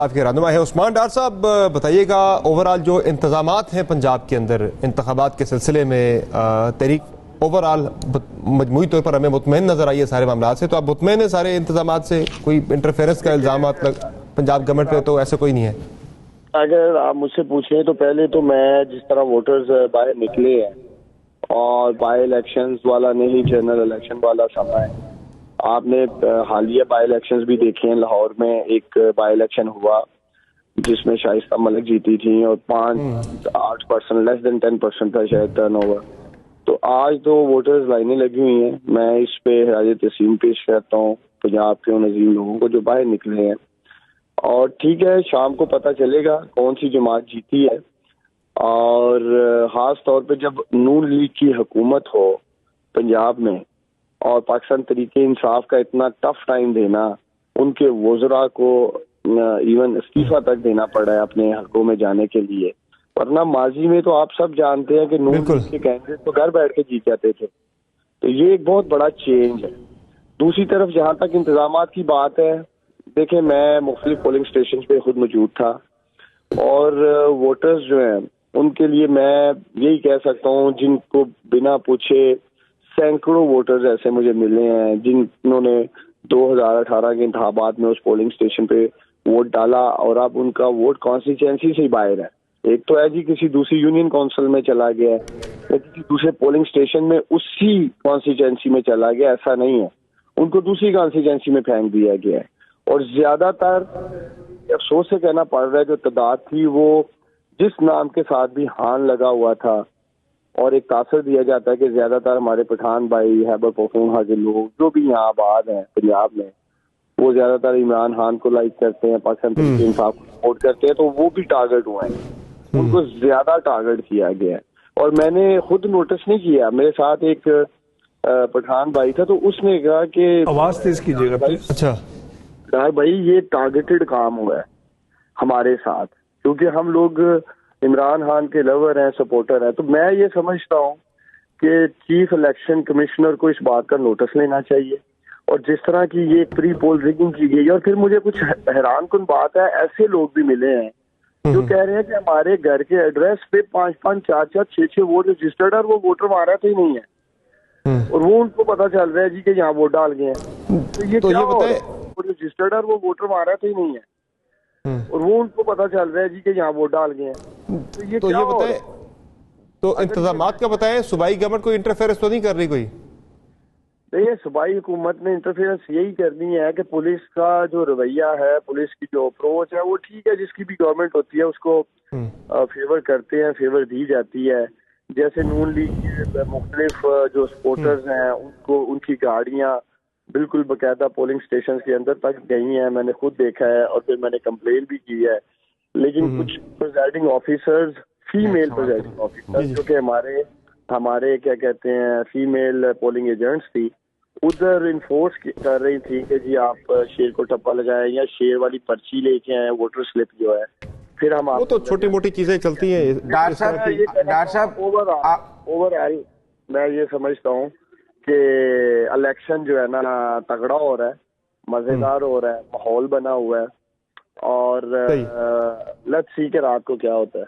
आपके रहनुमा है उस्मान डार साहब, बताइएगा ओवरऑल जो इंतजामात हैं पंजाब के अंदर इंतखाबात के सिलसिले में, तहरीक ओवरऑल मजमूई तौर पर हमें मुतमईन नजर आई है सारे मामला से। तो आप मुतमईन है सारे इंतजामात से? कोई इंटरफेरेंस का इल्जाम पंजाब गवर्नमेंट पे तो ऐसे कोई नहीं है? अगर आप मुझसे पूछें तो पहले तो मैं जिस तरह वोटर्स बाहर निकले हैं और बाई इलेक्शंस वाला नहीं जनरल इलेक्शन वाला समय, आपने हालिया बाई इलेक्शंस भी देखे हैं। लाहौर में एक बाई इलेक्शन हुआ जिसमें शाइस्ता मलिक जीती थी और 5-8% लेस देन 10% था शायद टर्नओवर। तो आज तो वोटर्स लाइनें लगी हुई हैं। मैं इस पे हराज तस्लीम पेश करता हूँ पंजाब के उन अजीम लोगों को जो बाहर निकले हैं। और ठीक है, शाम को पता चलेगा कौन सी जमात जीती है। और खास तौर पे जब नून लीग की हुकूमत हो पंजाब में और पाकिस्तान तरीके इंसाफ का इतना टफ टाइम देना, उनके वज़रा को इवन इस्तीफा तक देना पड़ा है अपने हकों में जाने के लिए। वरना माजी में तो आप सब जानते हैं कि नून लीग के कैंडिडेट तो घर बैठ के जीत जाते थे। तो ये एक बहुत बड़ा चेंज है। दूसरी तरफ जहां तक इंतजामात की बात है, देखें मैं मुख्तलिफ पोलिंग स्टेशन पे खुद मौजूद था और वोटर्स जो हैं उनके लिए मैं यही कह सकता हूँ, जिनको बिना पूछे सैकड़ों वोटर्स ऐसे मुझे मिले हैं जिन्होंने 2018 के इंतखाबात में उस पोलिंग स्टेशन पे वोट डाला और अब उनका वोट कॉन्स्टिट्यूएंसी से ही बाहर है। एक तो है जी किसी दूसरी यूनियन काउंसिल में चला गया है या किसी दूसरे पोलिंग स्टेशन में उसी कॉन्स्टिट्यूएंसी में चला गया, ऐसा नहीं है, उनको दूसरी कॉन्स्टिट्यूएंसी में फेंक दिया गया है। और ज्यादातर अफसोस से कहना पड़ रहा है जो तादाद थी वो जिस नाम के साथ भी हान लगा हुआ था, और एक तासर दिया जाता है कि ज्यादातर हमारे पठान भाई हैबर पख्तूनख्वा के लोग जो भी यहाँ आबाद हैं पंजाब में, वो ज्यादातर इमरान खान को लाइक करते हैं, पाकिस्तान तहरीक इंसाफ को सपोर्ट करते हैं, तो वो भी टारगेट हुए हैं, उनको ज्यादा टारगेट किया गया है। और मैंने खुद नोटिस नहीं किया, मेरे साथ एक पठान भाई था तो उसने कहा कि आवाज तेज कीजिएगा प्लीज। अच्छा भाई ये टारगेटेड काम हुआ है हमारे साथ, क्योंकि हम लोग इमरान खान के लवर हैं, सपोर्टर हैं। तो मैं ये समझता हूँ कि चीफ इलेक्शन कमिश्नर को इस बात का नोटिस लेना चाहिए। और जिस तरह की ये प्री पोल रिगिंग की गई, और फिर मुझे कुछ हैरान कुन बात है, ऐसे लोग भी मिले हैं जो कह रहे हैं कि हमारे घर के एड्रेस पे 5-5, 4-4, 6-6 वोट रजिस्टर्ड है और वो वोटर हमारा तो ही नहीं है, और वो उनको पता चल रहा है जी कि यहाँ वोट डाल गए हैं। तो ये क्या हो रहा है? रजिस्टर्ड है वो वोटर हमारा तो ही नहीं है, और वो उनको पता चल रहा है जी कि यहाँ वोट डाल गए हैं। तो ये बताए, तो इंतजामात का बताएं, सूबाई गवर्नमेंट कोई इंटरफेरेंस तो नहीं कर रही कोई? देखिए सूबाई हुकूमत ने इंटरफेरेंस यही करनी है कि पुलिस का जो रवैया है, पुलिस की जो अप्रोच है, वो ठीक है, जिसकी भी गवर्नमेंट होती है उसको फेवर करते हैं, फेवर दी जाती है। जैसे नून लीग के मुख्तलिफ जो सपोर्टर्स हैं उनको उनकी गाड़ियां बिल्कुल बाकायदा पोलिंग स्टेशन के अंदर तक गई हैं, मैंने खुद देखा है और फिर मैंने कंप्लेन भी की है। लेकिन कुछ presiding officers, female presiding officers जो कि हमारे क्या कहते हैं फीमेल पोलिंग एजेंट्स थी, उधर इन्फोर्स कर रही थी कि जी आप शेर को टप्पा लगाएं या शेर वाली पर्ची लेके आए, वोटर स्लिप जो है। फिर हम वो तो छोटी मोटी चीजें चलती हैं। डॉक्टर साहब ओवरऑल मैं ये समझता हूँ कि इलेक्शन जो है ना तगड़ा हो रहा है, मजेदार हो रहा है, माहौल बना हुआ है, और लेट्स सी के रात को क्या होता है।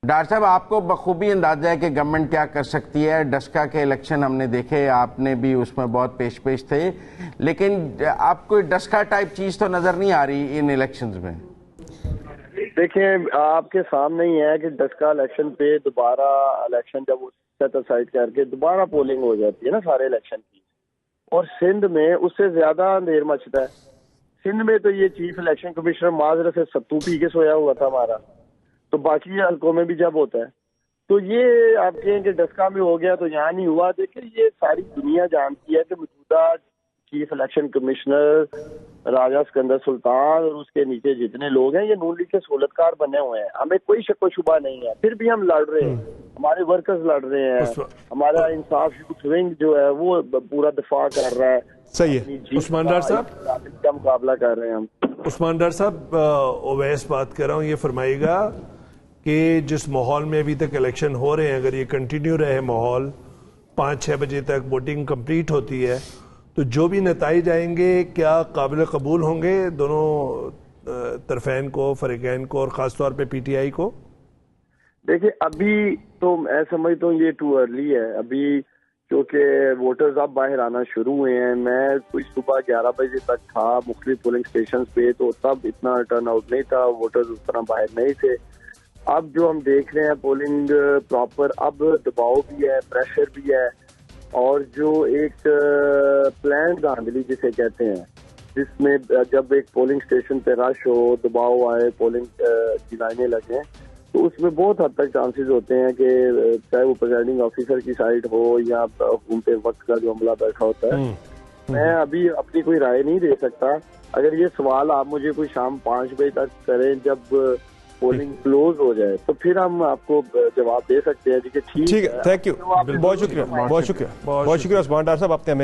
डॉक्टर साहब आपको बखूबी अंदाजा है कि गवर्नमेंट क्या कर सकती है। डस्का के इलेक्शन हमने देखे, आपने भी उसमें बहुत पेश थे, लेकिन आपको डस्का टाइप चीज तो नजर नहीं आ रही इन इलेक्शंस में। देखिए आपके सामने ही है कि डस्का इलेक्शन पे दोबारा इलेक्शन जब सेट असाइड करके दोबारा पोलिंग हो जाती है ना सारे इलेक्शन की, और सिंध में उससे ज्यादा अंधेर मचता है। सिंध में तो ये चीफ इलेक्शन कमिश्नर माजरे से सत्तू पी के सोया हुआ था हमारा, तो बाकी हल्कों में भी जब होता है तो ये आप कहें कि डस्का में हो गया तो यहाँ नहीं हुआ। देखिए ये सारी दुनिया जानती है कि मौजूदा चीफ इलेक्शन कमिश्नर राजा सिकंदर सुल्तान और उसके नीचे जितने लोग हैं ये नून लीग के सहूलतकार बने हुए हैं, हमें कोई शक व शुबा नहीं है। फिर भी हम लड़ रहे हैं, हमारे वर्कर्स लड़ रहे हैं, हमारा इंसाफ यूथ विंग जो है वो पूरा दिफा कर रहा है। सही है उस्मान डार साहब, का मुकाबला कर रहे हैं हम। उस्मान डार साहब, ओवैस बात कर रहा हूँ, ये फरमाइएगा कि जिस माहौल में अभी तक इलेक्शन हो रहे हैं, अगर ये कंटिन्यू रहे माहौल, 5-6 बजे तक वोटिंग कंप्लीट होती है, तो जो भी नताइज आएंगे क्या काबिल कबूल होंगे दोनों तरफैन को, फरीकैन को और ख़ास तौर पे PTI को? देखिए अभी तो मैं समझता हूँ ये टू अर्ली है अभी, क्योंकि वोटर्स अब बाहर आना शुरू हुए हैं। मैं कोई सुबह 11 बजे तक था मुख्तलिफ पोलिंग स्टेशन पे, तो तब इतना टर्न आउट नहीं था, वोटर्स उस तरह बाहर नहीं थे। अब जो हम देख रहे हैं पोलिंग प्रॉपर, अब दबाव भी है, प्रेशर भी है, और जो एक प्लान धांधली जिसे कहते हैं, जिसमें जब एक पोलिंग स्टेशन पे रश हो, दबाव आए, पोलिंग की लाइनें लगे, तो उसमें बहुत हद तक चांसेस होते हैं कि चाहे वो प्रिजाइडिंग ऑफिसर की साइड हो या हुकूमत वक्त का जो अमला बैठा होता है। मैं अभी अपनी कोई राय नहीं दे सकता। अगर ये सवाल आप मुझे कोई शाम 5 बजे तक करें जब पोलिंग क्लोज हो जाए, तो फिर हम आपको जवाब दे सकते हैं कि ठीक है। थैंक यू, बहुत शुक्रिया, बहुत शुक्रिया, बहुत शुक्रिया उस्मान डार साहब, आपने हमें